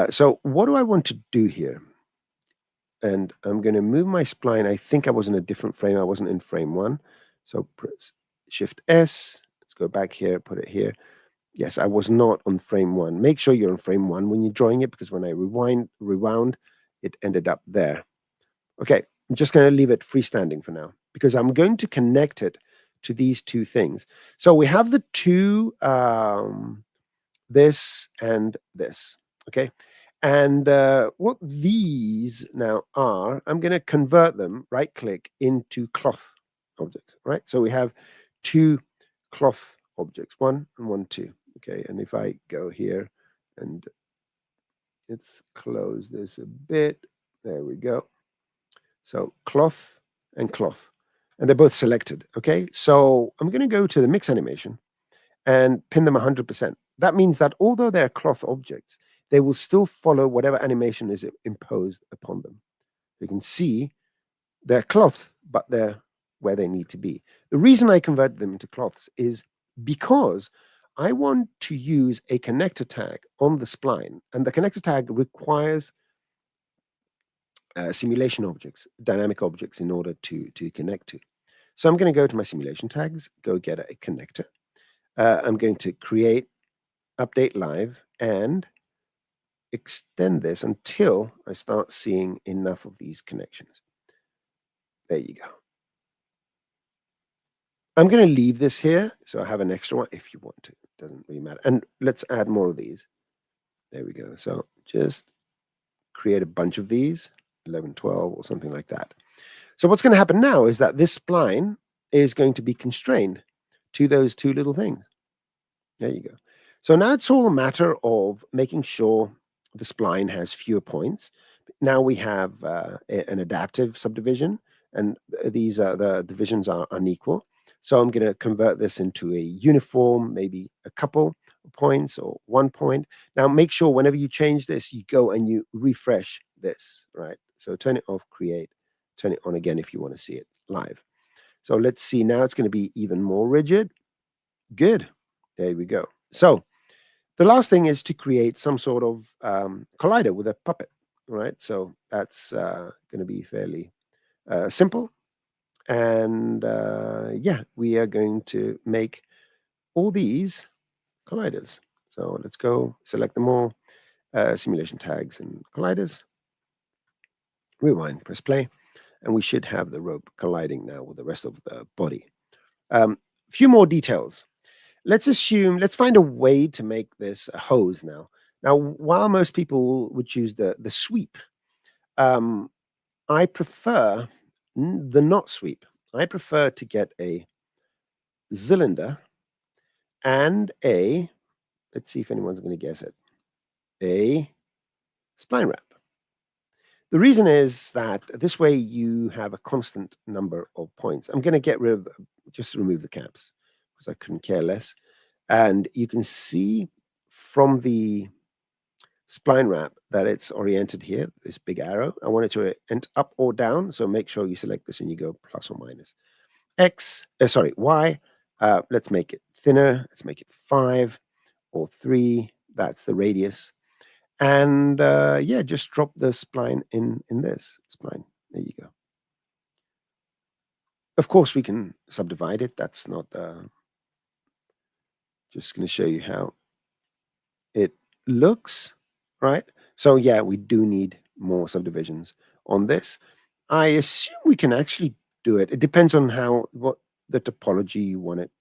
So what do I want to do here? And I'm going to move my spline. I think I was in a different frame. I wasn't in frame 1. So press Shift S. Let's go back here, put it here. Yes, I was not on frame 1. Make sure you're on frame 1 when you're drawing it, because when I rewound, it ended up there. Okay, I'm just going to leave it freestanding for now, because I'm going to connect it to these two things. So we have the two, this and this, okay? And what these now are, I'm going to convert them, right-click, into cloth objects, right? So we have two cloth objects, 1 and 1, 2, okay? And if I go here and let's close this a bit, there we go. So cloth and cloth, and they're both selected, okay? So I'm going to go to the mix animation and pin them 100%. That means that although they're cloth objects, they will still follow whatever animation is imposed upon them. You can see they're cloth, but they're where they need to be. The reason I converted them into cloths is because I want to use a connector tag on the spline, and the connector tag requires simulation objects, dynamic objects, in order to connect to. So I'm going to go to my simulation tags, go get a connector. I'm going to create, update live, and extend this until I start seeing enough of these connections. There you go. I'm going to leave this here, so I have an extra one if you want to. It doesn't really matter. And let's add more of these. There we go. So just create a bunch of these, 11, 12, or something like that. So what's going to happen now is that this spline is going to be constrained to those two little things. There you go. So now it's all a matter of making sure the spline has fewer points. Now we have an adaptive subdivision, and these the divisions are unequal. So I'm going to convert this into a uniform, maybe a couple of points or 1 point. Now make sure whenever you change this, you go and you refresh this, right? So turn it off, create, turn it on again if you want to see it live. So let's see, now it's going to be even more rigid. Good. There we go. So the last thing is to create some sort of collider with a puppet, right? So that's going to be fairly simple. And yeah, we are going to make all these colliders. So let's go select them all, simulation tags and colliders. Rewind, press play, and we should have the rope colliding now with the rest of the body. A few more details. Let's find a way to make this a hose now. Now, while most people would choose the sweep, I prefer the not sweep. I prefer to get a cylinder and let's see if anyone's going to guess it, a spline wrap. The reason is that this way you have a constant number of points. I'm going to get rid of, just remove the caps because I couldn't care less. And you can see from the spline wrap that it's oriented here, this big arrow. I want it to end up or down. So make sure you select this and you go plus or minus. Y. Let's make it thinner. Let's make it 5 or 3. That's the radius. And yeah, just drop the spline in this spline. There you go. Of course, we can subdivide it. That's not just going to show you how it looks, right? So yeah, we do need more subdivisions on this. I assume we can actually do it. It depends on what the topology you want it.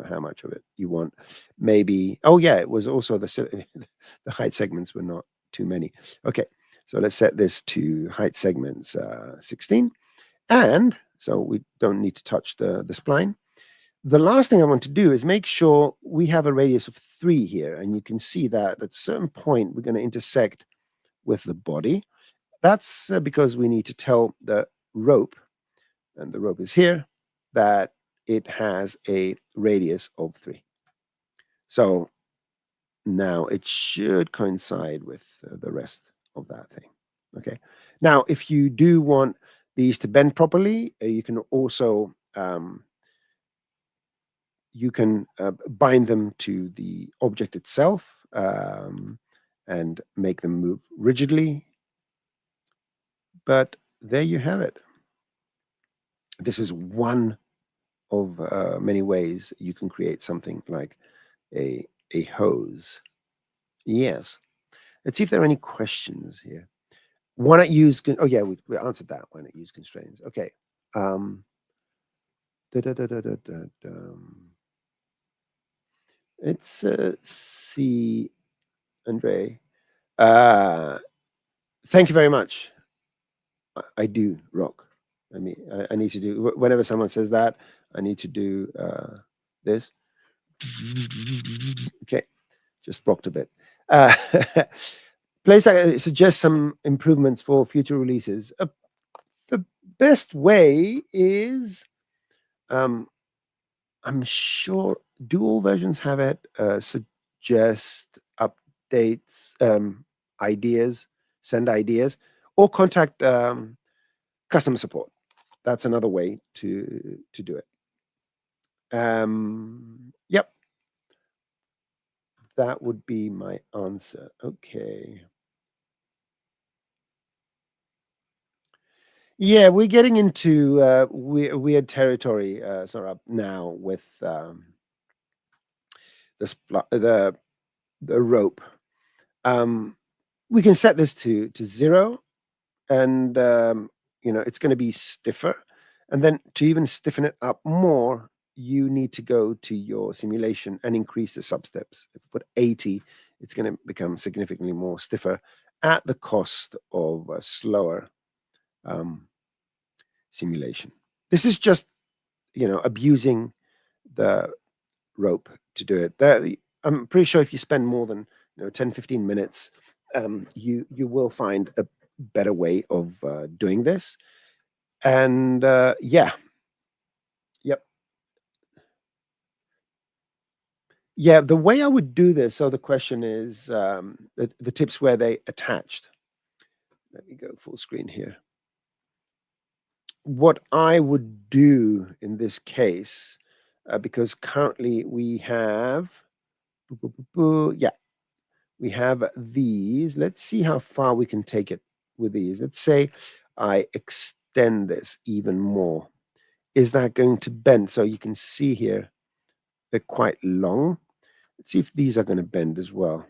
How much of it you want. Maybe. Oh yeah, it was also the the height segments were not too many. Okay, so let's set this to height segments 16, and so we don't need to touch the spline. The last thing I want to do is make sure we have a radius of 3 here, and you can see that at a certain point we're going to intersect with the body. That's because we need to tell the rope, and the rope is here, that it has a radius of 3. So now it should coincide with the rest of that thing. Okay. Now, if you do want these to bend properly, you can also bind them to the object itself and make them move rigidly. But there you have it. This is one of many ways you can create something like a hose. Yes. Let's see if there are any questions here. Why not use? Oh yeah, we answered that. Why not use constraints? Okay. Let's see, Andre. Thank you very much. I do rock. I mean, I need to do whenever someone says that. I need to do this. Okay, just rocked a bit. Place suggests some improvements for future releases. The best way is, I'm sure, do all versions have it? Suggest updates, ideas, send ideas, or contact customer support. That's another way to do it. Yep, that would be my answer. Okay. Yeah, we're getting into weird territory sort of now with the rope. We can set this to 0, and it's going to be stiffer. And then to even stiffen it up more, you need to go to your simulation and increase the substeps. If you put 80, it's going to become significantly more stiffer at the cost of a slower simulation. This is just abusing the rope to do it. I'm pretty sure if you spend more than 10-15 minutes, you will find a better way of doing this. And yeah, yep, yeah. The way I would do this. So the question is the tips where they attached. Let me go full screen here. What I would do in this case, because currently we have, yeah, we have these. Let's see how far we can take it with these. Let's say I extend this even more. Is that going to bend? So you can see here, they're quite long. Let's see if these are going to bend as well.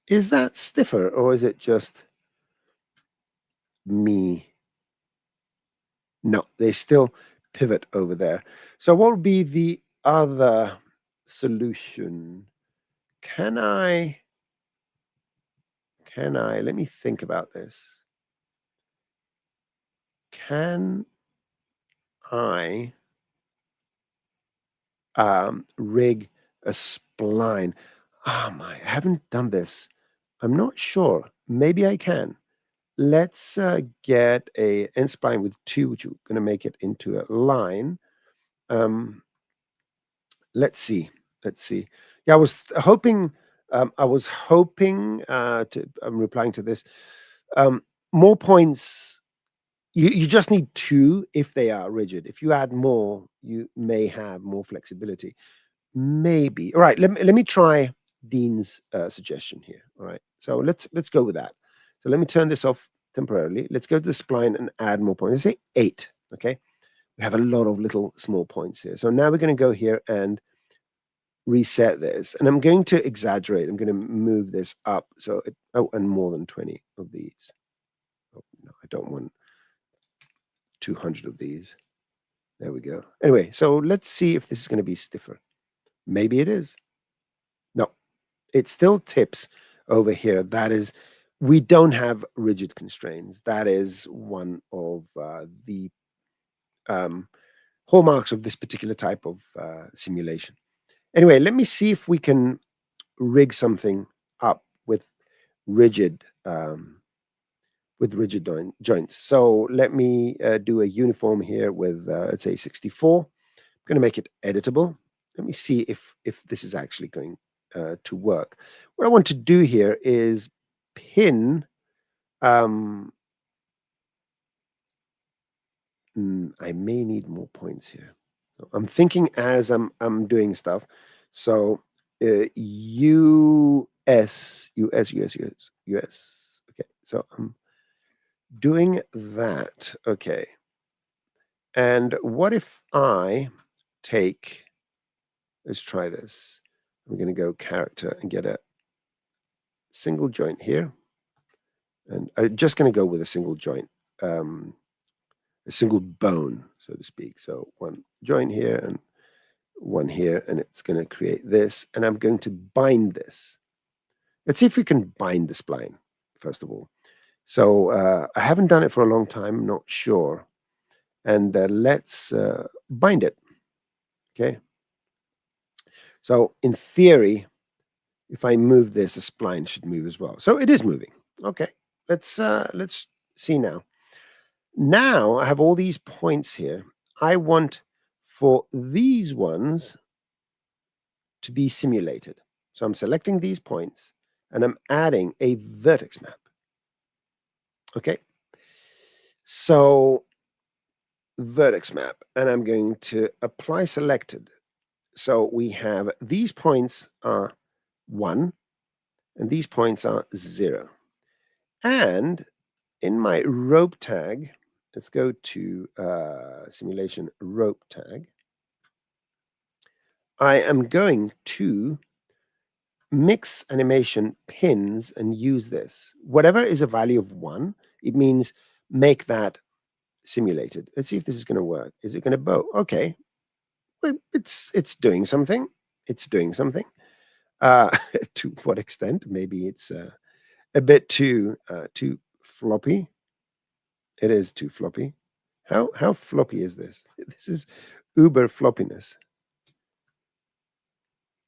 Is that stiffer, or is it just me? No, they still pivot over there. So what would be the other solution? Let me think about this. Can I rig a spline. Ah, my, I haven't done this. I'm not sure. Maybe I can. Let's get a end spline with 2, which we're going to make it into a line. Um, let's see. Let's see. Yeah, I was hoping I'm replying to this. Um, more points. You just need 2 if they are rigid. If you add more, you may have more flexibility. Maybe. All right. Let me try Dean's suggestion here. All right. So let's go with that. So let me turn this off temporarily. Let's go to the spline and add more points. Let's say 8. Okay. We have a lot of little small points here. So now we're going to go here and reset this. And I'm going to exaggerate. I'm going to move this up. So and more than 20 of these. Oh, no, I don't want 200 of these. There we go. Anyway, so let's see if this is going to be stiffer. Maybe it is. No, it still tips over here. That is, we don't have rigid constraints. That is one of the hallmarks of this particular type of simulation. Anyway, let me see if we can rig something up rigid um, with rigid joints. So let me do a uniform here with let's say 64. I'm going to make it editable. Let me see if this is actually going to work. What I want to do here is pin. I may need more points here. So I'm thinking as I'm doing stuff. So US. Okay, so I'm doing that. Okay, and what if I take? Let's try this. I'm going to go character and get a single joint here, and I'm just going to go with a single joint. A single bone, so to speak. So one joint here and one here, and it's going to create this. And I'm going to bind this. Let's see if we can bind the spline, first of all. So I haven't done it for a long time, not sure. And let's bind it. Okay. So in theory, if I move this, the spline should move as well. So it is moving. Okay. Let's see now. Now I have all these points here. I want for these ones to be simulated. So I'm selecting these points and I'm adding a vertex map. Okay. So vertex map, and I'm going to apply selected. So we have these points are 1 and these points are 0. And in my rope tag, let's go to simulation rope tag. I am going to mix animation pins and use this. Whatever is a value of 1, it means make that simulated. Let's see if this is going to work. Is it going to bow? Okay. Well, it's doing something. It's doing something. To what extent? Maybe it's a bit too floppy. It is too floppy. How floppy is this? This is uber floppiness.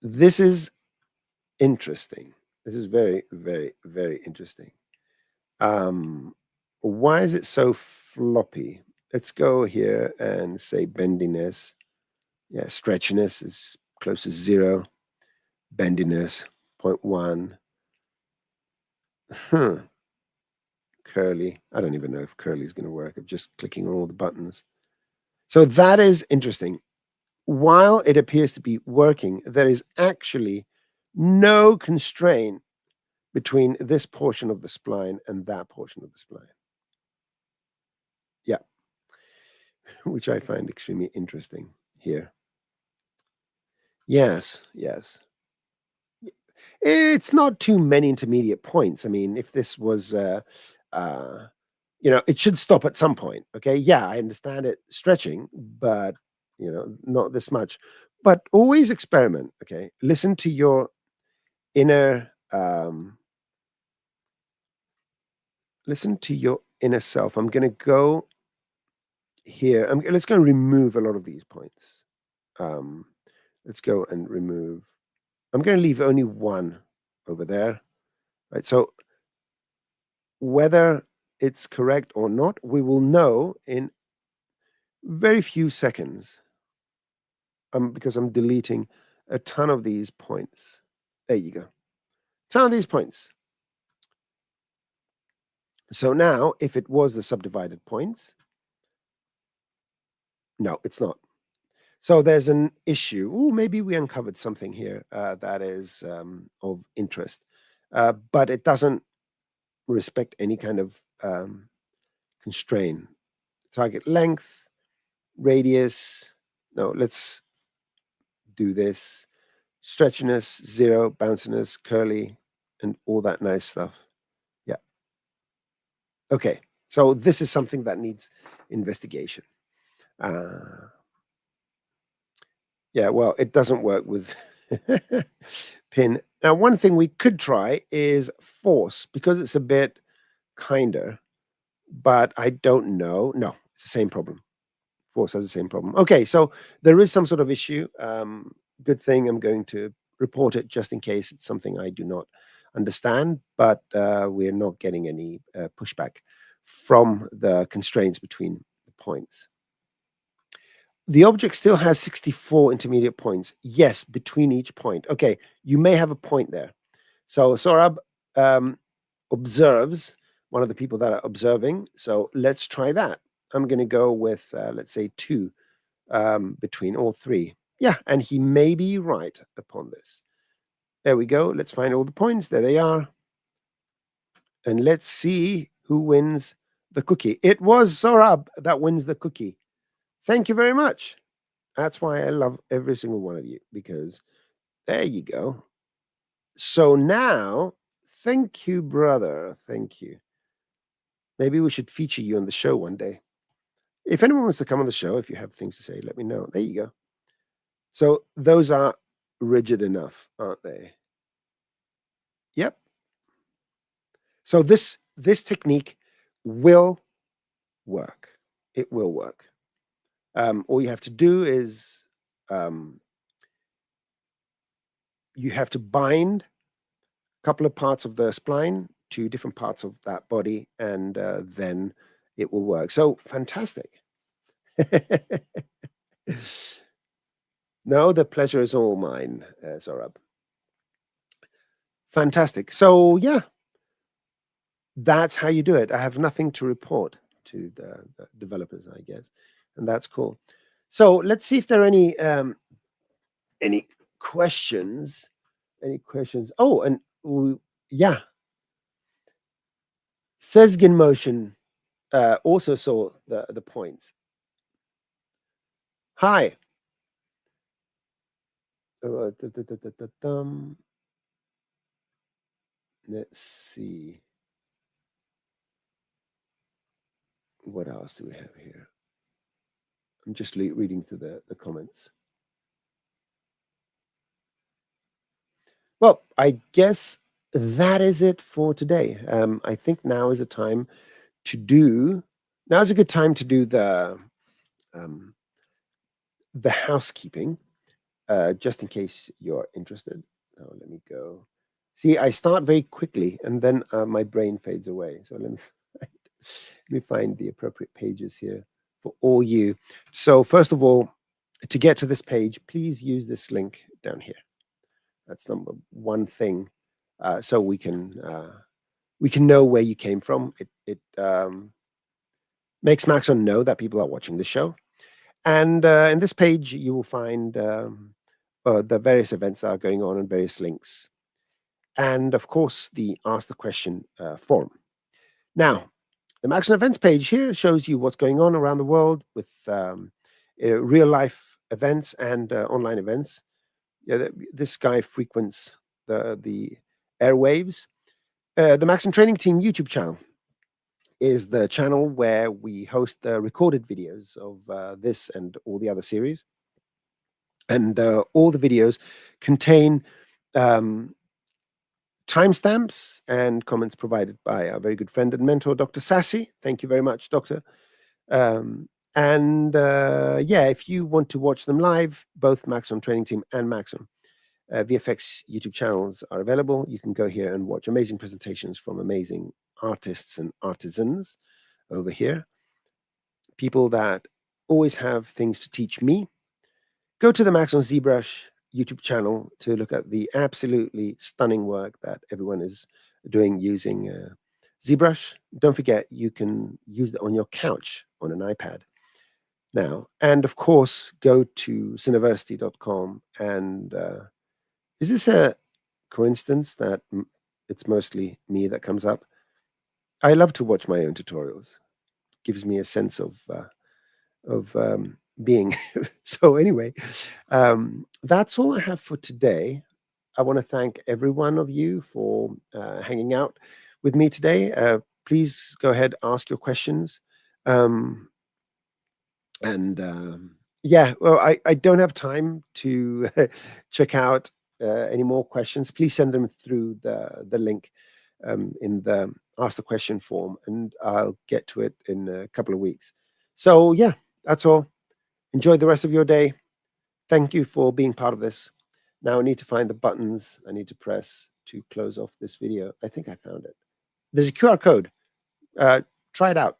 This is interesting. This is very, very, very interesting. Why is it so floppy? Let's go here and say bendiness. Yeah, stretchiness is close to 0. Bendiness, 0.1. Curly. I don't even know if curly is going to work. I'm just clicking on all the buttons. So that is interesting. While it appears to be working, there is actually no constraint between this portion of the spline and that portion of the spline. Yeah, which I find extremely interesting here. Yes, yes. It's not too many intermediate points. I mean, if this was, it should stop at some point. Okay, yeah, I understand it stretching, but not this much. But always experiment. Okay, listen to your inner, listen to your inner self. I'm going to go here. Let's go and remove a lot of these points. Let's go and remove I'm going to leave only one over there, right? So whether it's correct or not, we will know in very few seconds, because I'm deleting a ton of these points. There you go. Ton of these points. So now, if it was the subdivided points, no, it's not. So there's an issue. Ooh, maybe we uncovered something here that is of interest, but it doesn't respect any kind of constraint. Target length, radius. No, let's do this. Stretchiness, 0, bounciness, curly, and all that nice stuff. Yeah. Okay. So this is something that needs investigation. Yeah, well, it doesn't work with pin. Now, one thing we could try is force because it's a bit kinder, but I don't know. No, it's the same problem. Force has the same problem. Okay, so there is some sort of issue. Good thing I'm going to report it just in case it's something I do not understand, but we're not getting any pushback from the constraints between the points. The object still has 64 intermediate points. Yes, between each point. Okay, you may have a point there. So Sorab observes, one of the people that are observing. So let's try that. I'm going to go with, let's say, 2 between all 3. Yeah, and he may be right upon this. There we go. Let's find all the points. There they are. And let's see who wins the cookie. It was Sorab that wins the cookie. Thank you very much. That's why I love every single one of you, because there you go. So now, thank you, brother. Thank you. Maybe we should feature you on the show one day. If anyone wants to come on the show, if you have things to say, let me know. There you go. So those are rigid enough, aren't they? Yep. So this technique will work. It will work. All you have to do is you have to bind a couple of parts of the spline to different parts of that body, and then it will work. So fantastic. No, the pleasure is all mine, Zorab. Fantastic. So yeah, that's how you do it. I have nothing to report to the developers, I guess, and that's cool. So let's see if there are any questions. Any questions? Oh, and yeah, Sezgin Motion also saw the points. Hi. Let's see. What else do we have here? I'm just reading through the comments. Well, I guess that is it for today. I think now is a time to do. Now is a good time to do the housekeeping, just in case you're interested. Oh, let me go. See, I start very quickly, and then my brain fades away. So let me find the appropriate pages here for all you. So first of all, to get to this page, please use this link down here. That's number one thing, so we can know where you came from. It makes Maxon know that people are watching the show. And in this page, you will find the various events that are going on and various links. And of course, the Ask the Question forum. Now, the Maxon events page here shows you what's going on around the world with real life events and online events. Yeah, this guy frequents the airwaves. The Maxon Training Team YouTube channel is the channel where we host the recorded videos of this and all the other series. And all the videos contain timestamps and comments provided by our very good friend and mentor, Dr. Sassy. Thank you very much, Doctor. And yeah, if you want to watch them live, both Maxon Training Team and Maxon, VFX YouTube channels are available. You can go here and watch amazing presentations from amazing artists and artisans over here. People that always have things to teach me. Go to the Maxon ZBrush YouTube channel to look at the absolutely stunning work that everyone is doing using ZBrush. Don't forget, you can use it on your couch on an iPad now. And of course, go to cineversity.com. And is this a coincidence that it's mostly me that comes up? I love to watch my own tutorials. It gives me a sense of being. So anyway, that's all I have for today. I want to thank every one of you for hanging out with me today. Please go ahead, ask your questions. Yeah, well, I don't have time to check out any more questions. Please send them through the link in the ask the question form, and I'll get to it in a couple of weeks. So yeah, that's all. Enjoy the rest of your day. Thank you for being part of this. Now I need to find the buttons I need to press to close off this video. I think I found it. There's a QR code. Try it out.